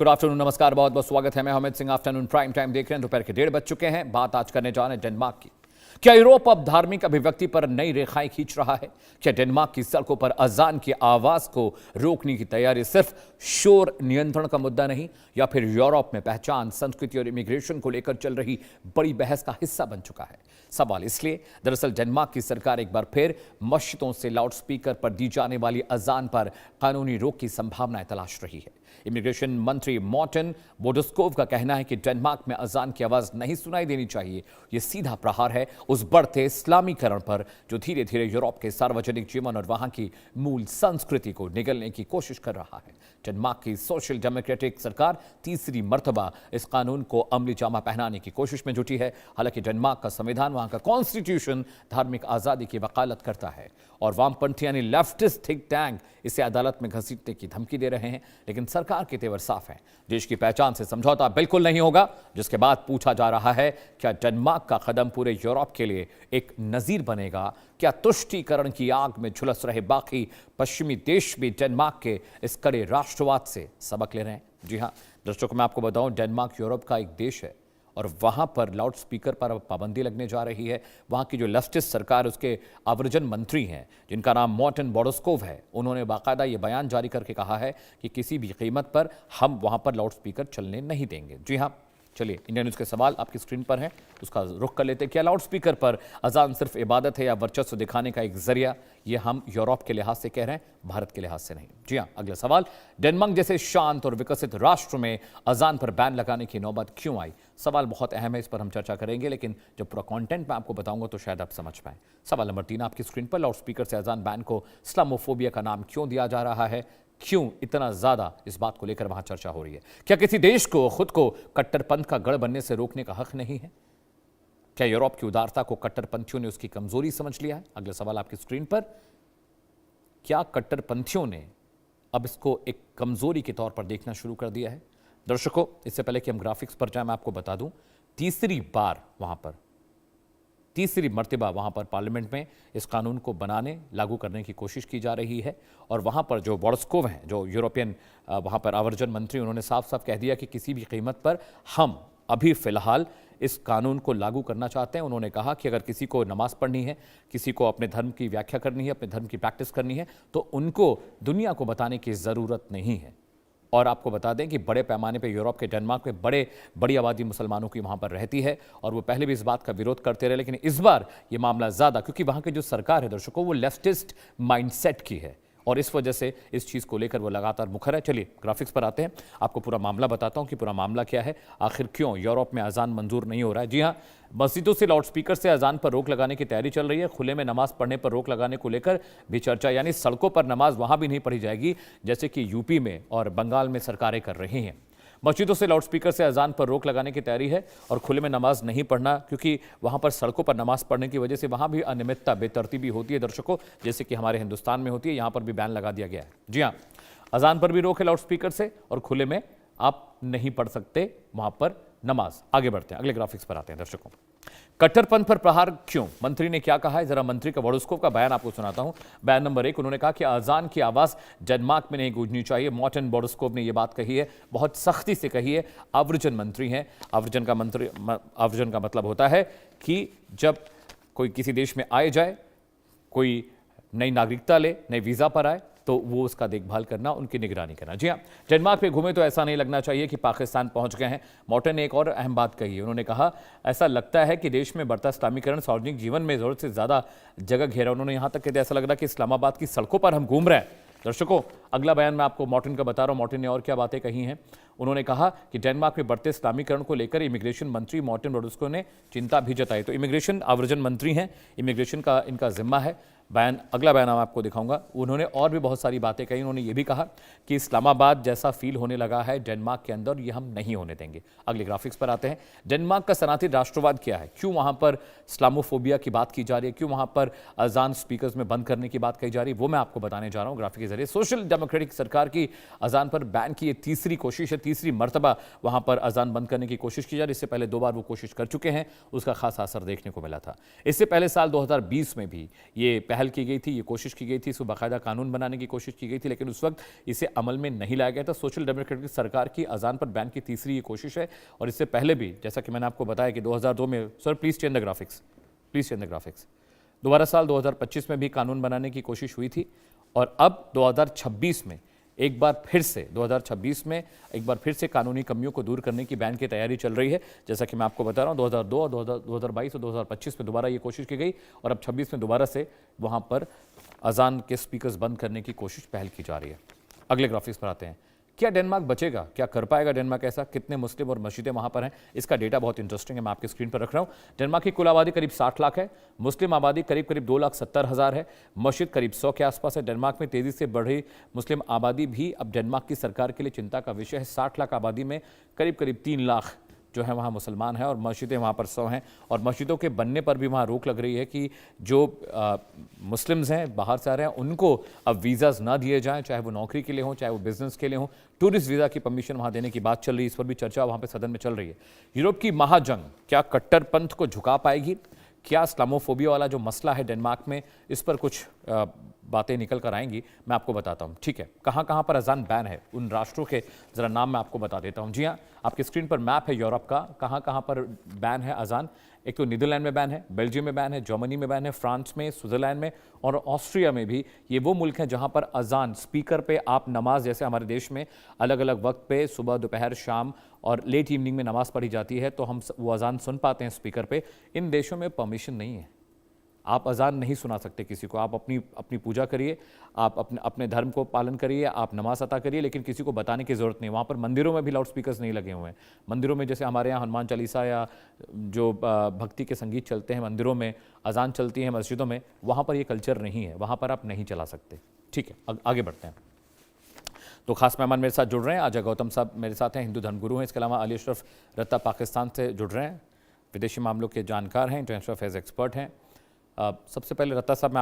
Good afternoon, नमस्कार, बहुत बहुत स्वागत है। मैं Amit Singh afternoon prime time देख रहे हैं। दोपहर के 1:30 बज चुके हैं। बात आज करने जा रहे हैं डेनमार्क की। क्या यूरोप अब धार्मिक अभिव्यक्ति पर नई रेखाएं खींच रहा है? क्या डेनमार्क की सड़कों पर अजान की आवाज को रोकने की तैयारी सिर्फ शोर नियंत्रण का मुद्दा नहीं, या फिर यूरोप में पहचान, संस्कृति और इमिग्रेशन को लेकर चल रही बड़ी बहस का हिस्सा बन चुका है? सवाल इसलिए, दरअसल डेनमार्क की सरकार एक बार फिर मस्जिदों से लाउडस्पीकर पर दी जाने वाली अजान पर कानूनी रोक की संभावनाएं तलाश रही है। इमिग्रेशन मंत्री मॉर्टन बोडस्कोव का कहना है कि डेनमार्क में अजान की आवाज नहीं सुनाई देनी चाहिए। यह सीधा प्रहार है उस बढ़ते इस्लामीकरण पर जो धीरे धीरे यूरोप के सार्वजनिक जीवन और वहां की मूल संस्कृति को निगलने की कोशिश कर रहा है। डेनमार्क की सोशल डेमोक्रेटिक सरकार तीसरी मर्तबा इस कानून को अमली जामा पहनाने की कोशिश में जुटी है। हालांकि डेनमार्क का संविधान, वहां का कॉन्स्टिट्यूशन धार्मिक आजादी की वकालत करता है और वामपंथी यानी लेफ्टिस्ट थिंक टैंक इसे अदालत में घसीटने की धमकी दे रहे हैं। लेकिन सरकार के तेवर साफ है, देश की पहचान से समझौता बिल्कुल नहीं होगा। जिसके बाद पूछा जा रहा है, क्या डेनमार्क का कदम पूरे यूरोप के लिए एक नजीर बनेगा? क्या तुष्टीकरण की आग में झुलस रहे बाकी पश्चिमी देश भी डेनमार्क के इस कड़े राष्ट्रवाद से सबक ले रहे हैं? जी हां दर्शकों, मैं आपको बताऊं, डेनमार्क यूरोप का एक देश है और वहां पर लाउड स्पीकर पर पाबंदी लगने जा रही है। वहां की जो लेफ्टिस्ट सरकार, उसके आव्रजन मंत्री हैं जिनका नाम मॉर्टन बोडस्कोव है, उन्होंने बाकायदा ये बयान जारी करके कहा है कि किसी भी कीमत पर हम वहां पर लाउड स्पीकर चलने नहीं देंगे। जी हां, चलिए, इंडिया न्यूज़ के सवाल आपकी स्क्रीन पर है, उसका रुख कर लेते हैं। क्या लाउड स्पीकर पर अजान सिर्फ इबादत है या वर्चस्व दिखाने का एक जरिया? ये हम यूरोप के लिहाज से कह रहे हैं, भारत के लिहाज से नहीं। जी हां, अगला सवाल, डेनमार्क जैसे शांत और विकसित राष्ट्र में अजान पर बैन लगाने की नौबत क्यों आई? सवाल बहुत अहम है, इस पर हम चर्चा करेंगे, लेकिन जब पूरा कंटेंट मैं आपको बताऊंगा तो शायद आप समझ पाएं। सवाल नंबर 3 आपकी स्क्रीन पर, लाउड स्पीकर से अजान बैन को इस्लामोफोबिया का नाम क्यों दिया जा रहा है? क्यों इतना ज्यादा इस बात को लेकर वहां चर्चा हो रही है? क्या किसी देश को खुद को कट्टरपंथ का गढ़ बनने से रोकने का हक नहीं है? क्या यूरोप की उदारता को कट्टरपंथियों ने उसकी कमजोरी समझ लिया है? अगला सवाल आपकी स्क्रीन पर, क्या कट्टरपंथियों ने अब इसको एक कमजोरी के तौर पर देखना शुरू कर दिया है? दर्शकों, इससे पहले कि हम ग्राफिक्स पर जाएं, मैं आपको बता दूं, तीसरी मर्तबा वहां पर पार्लियामेंट में इस कानून को बनाने, लागू करने की कोशिश की जा रही है। और वहां पर जो बोडस्कोव हैं, जो यूरोपियन वहां पर आवर्जन मंत्री, उन्होंने साफ साफ कह दिया कि किसी भी कीमत पर हम अभी फिलहाल इस कानून को लागू करना चाहते हैं। उन्होंने कहा कि अगर किसी को नमाज पढ़नी है, किसी को अपने धर्म की व्याख्या करनी है, अपने धर्म की प्रैक्टिस करनी है, तो उनको दुनिया को बताने की ज़रूरत नहीं है। और आपको बता दें कि बड़े पैमाने पे यूरोप के डेनमार्क में बड़ी आबादी मुसलमानों की वहाँ पर रहती है और वो पहले भी इस बात का विरोध करते रहे, लेकिन इस बार ये मामला ज़्यादा, क्योंकि वहाँ की जो सरकार है दर्शकों, वो लेफ्टिस्ट माइंडसेट की है और इस वजह से इस चीज़ को लेकर वो लगातार मुखर है। चलिए ग्राफिक्स पर आते हैं, आपको पूरा मामला बताता हूं कि पूरा मामला क्या है, आखिर क्यों यूरोप में अजान मंजूर नहीं हो रहा है। जी हां, मस्जिदों से लाउडस्पीकर से अजान पर रोक लगाने की तैयारी चल रही है। खुले में नमाज पढ़ने पर रोक लगाने को लेकर भी चर्चा, यानी सड़कों पर नमाज वहां भी नहीं पढ़ी जाएगी जैसे कि यूपी में और बंगाल में सरकारें कर रही हैं। मस्जिदों से लाउडस्पीकर से अजान पर रोक लगाने की तैयारी है और खुले में नमाज नहीं पढ़ना, क्योंकि वहां पर सड़कों पर नमाज पढ़ने की वजह से वहां भी अनियमितता, बेतरतीबी होती है दर्शकों, जैसे कि हमारे हिंदुस्तान में होती है। यहां पर भी बैन लगा दिया गया है। जी हां, अजान पर भी रोक है लाउडस्पीकर से और खुले में आप नहीं पढ़ सकते वहां पर नमाज। आगे बढ़ते हैं, अगले ग्राफिक्स पर आते हैं दर्शकों। कट्टरपंथ पर प्रहार क्यों? मंत्री ने क्या कहा है, जरा मंत्री का बोडस्कोव का बयान आपको सुनाता हूं। बयान नंबर 1, उन्होंने कहा कि अजान की आवाज डेनमार्क में नहीं गूंजनी चाहिए। मॉर्टन बोडस्कोव ने यह बात कही है, बहुत सख्ती से कही है। आव्रजन मंत्री हैं, आव्रजन का मतलब होता है कि जब कोई किसी देश में आए जाए, कोई नई नागरिकता ले, नए वीजा पर आए, तो वो उसका देखभाल करना, उनकी निगरानी करना। जी हाँ, डेनमार्क पे घूमे तो ऐसा नहीं लगना चाहिए कि पाकिस्तान पहुंच गए हैं। मॉर्टन ने एक और अहम बात कही है, उन्होंने कहा ऐसा लगता है कि देश में बढ़ता इस्लामीकरण सार्वजनिक जीवन में जरूरत से ज्यादा जगह घेरा। उन्होंने यहां तक कहते ऐसा लग रहा है कि इस्लामाबाद की सड़कों पर हम घूम रहे हैं। दर्शकों, अगला बयान मैं आपको मॉर्टन का बता रहा हूं, मॉर्टन ने और क्या बातें कही हैं। उन्होंने कहा कि डेनमार्क में बढ़ते इस्लामीकरण को लेकर इमिग्रेशन मंत्री मॉर्टन बोडस्कोव ने चिंता भी जताई। तो इमिग्रेशन आव्रजन मंत्री हैं, इमिग्रेशन का इनका जिम्मा है। अगला बयान मैं आपको दिखाऊंगा। उन्होंने और भी बहुत सारी बातें कही। उन्होंने ये भी कहा कि इस्लामाबाद जैसा फील होने लगा है डेनमार्क के अंदर, ये हम नहीं होने देंगे। अगले ग्राफिक्स पर आते हैं। डेनमार्क का सनातनी राष्ट्रवाद क्या है? क्यों वहां पर इस्लामोफोबिया की बात की जा रही है? क्यों वहां पर अजान स्पीकर्स में बंद करने की बात कही जा रही है? वो मैं आपको बताने जा रहा हूं ग्राफिक के जरिए। सोशल डेमोक्रेटिक सरकार की अजान पर बैन की ये तीसरी कोशिश है, तीसरी मर्तबा वहां पर अजान बंद करने की कोशिश की जा रही है। इससे पहले 2 बार वो कोशिश कर चुके हैं, उसका खासा असर देखने को मिला था। इससे पहले साल 2020 में भी ये पहल पहल की गई थी, ये कोशिश की गई थी, इसको बाकायदा कानून बनाने की कोशिश की गई थी, लेकिन उस वक्त इसे अमल में नहीं लाया गया था। सोशल डेमोक्रेटिक सरकार की अजान पर बैन की तीसरी ये कोशिश है। और इससे पहले भी जैसा कि मैंने आपको बताया कि 2002 में, sir please change the graphics, please change the graphics, दोबारा साल 2025 में भी कानून बनाने की कोशिश हुई थी। और अब 2026 में एक बार फिर से 2026 में एक बार फिर से कानूनी कमियों को दूर करने की बैन की तैयारी चल रही है। जैसा कि मैं आपको बता रहा हूं, 2002 और 2022 और 2025 में दोबारा ये कोशिश की गई और अब 26 में दोबारा से वहां पर अजान के स्पीकर्स बंद करने की कोशिश पहल की जा रही है। अगले ग्राफिक्स पर आते हैं। क्या डेनमार्क बचेगा? क्या कर पाएगा डेनमार्क ऐसा? कितने मुस्लिम और मस्जिदें वहां पर हैं? इसका डेटा बहुत इंटरेस्टिंग है, मैं आपकी स्क्रीन पर रख रहा हूं। डेनमार्क की कुल आबादी करीब 60 लाख है, मुस्लिम आबादी करीब 2,70,000 है, मस्जिद करीब 100 के आसपास है। डेनमार्क में तेजी से बढ़ रही मुस्लिम आबादी भी अब डेनमार्क की सरकार के लिए चिंता का विषय है। 60 लाख आबादी में करीब 3 लाख जो है वहाँ मुसलमान हैं और मस्जिदें वहाँ पर 100 हैं। और मस्जिदों के बनने पर भी वहाँ रोक लग रही है कि जो मुस्लिम्स हैं, बाहर से आ रहे हैं, उनको अब वीज़ाज़ ना दिए जाएं, चाहे वो नौकरी के लिए हों, चाहे वो बिजनेस के लिए हों। टूरिस्ट वीज़ा की परमिशन वहाँ देने की बात चल रही है, इस पर भी चर्चा वहाँ पर सदन में चल रही है। यूरोप की महाजंग क्या कट्टरपंथ को झुका पाएगी? क्या इस्लामोफोबिया वाला जो मसला है डेनमार्क में, इस पर कुछ बातें निकल कर आएंगी, मैं आपको बताता हूं। ठीक है, कहां कहां पर अजान बैन है, उन राष्ट्रों के जरा नाम मैं आपको बता देता हूं। जी हां, आपकी स्क्रीन पर मैप है यूरोप का, कहां कहां पर बैन है अजान। एक तो नीदरलैंड में बैन है, बेल्जियम में बैन है, जर्मनी में बैन है, फ्रांस में, स्विट्जरलैंड में और ऑस्ट्रिया में भी। ये वो मुल्क हैं जहां पर अजान स्पीकर पे आप नमाज, जैसे हमारे देश में अलग अलग वक्त पे सुबह, दोपहर, शाम और लेट इवनिंग में नमाज पढ़ी जाती है, तो हम वो अजान सुन पाते हैं स्पीकर पे। इन देशों में परमिशन नहीं है, आप अजान नहीं सुना सकते किसी को। आप अपनी पूजा करिए, आप अपने धर्म को पालन करिए, आप नमाज अता करिए, लेकिन किसी को बताने की ज़रूरत नहीं। वहाँ पर मंदिरों में भी लाउड स्पीकर्स नहीं लगे हुए हैं। मंदिरों में जैसे हमारे यहाँ हनुमान चालीसा या जो भक्ति के संगीत चलते हैं मंदिरों में, अजान चलती है मस्जिदों में, वहाँ पर ये कल्चर नहीं है, वहाँ पर आप नहीं चला सकते। ठीक है, आगे बढ़ते हैं। तो खास मेहमान मेरे साथ जुड़ रहे हैं। अजय गौतम साहब मेरे साथ हैं, हिंदू धर्मगुरु हैं। इसके अलावा अली अशरफ रत्ता पाकिस्तान से जुड़ रहे हैं, विदेशी मामलों के जानकार हैं, इंटरनेशनल अफेयर्स एक्सपर्ट हैं। सबसे पहले रत्ता साहब, मैं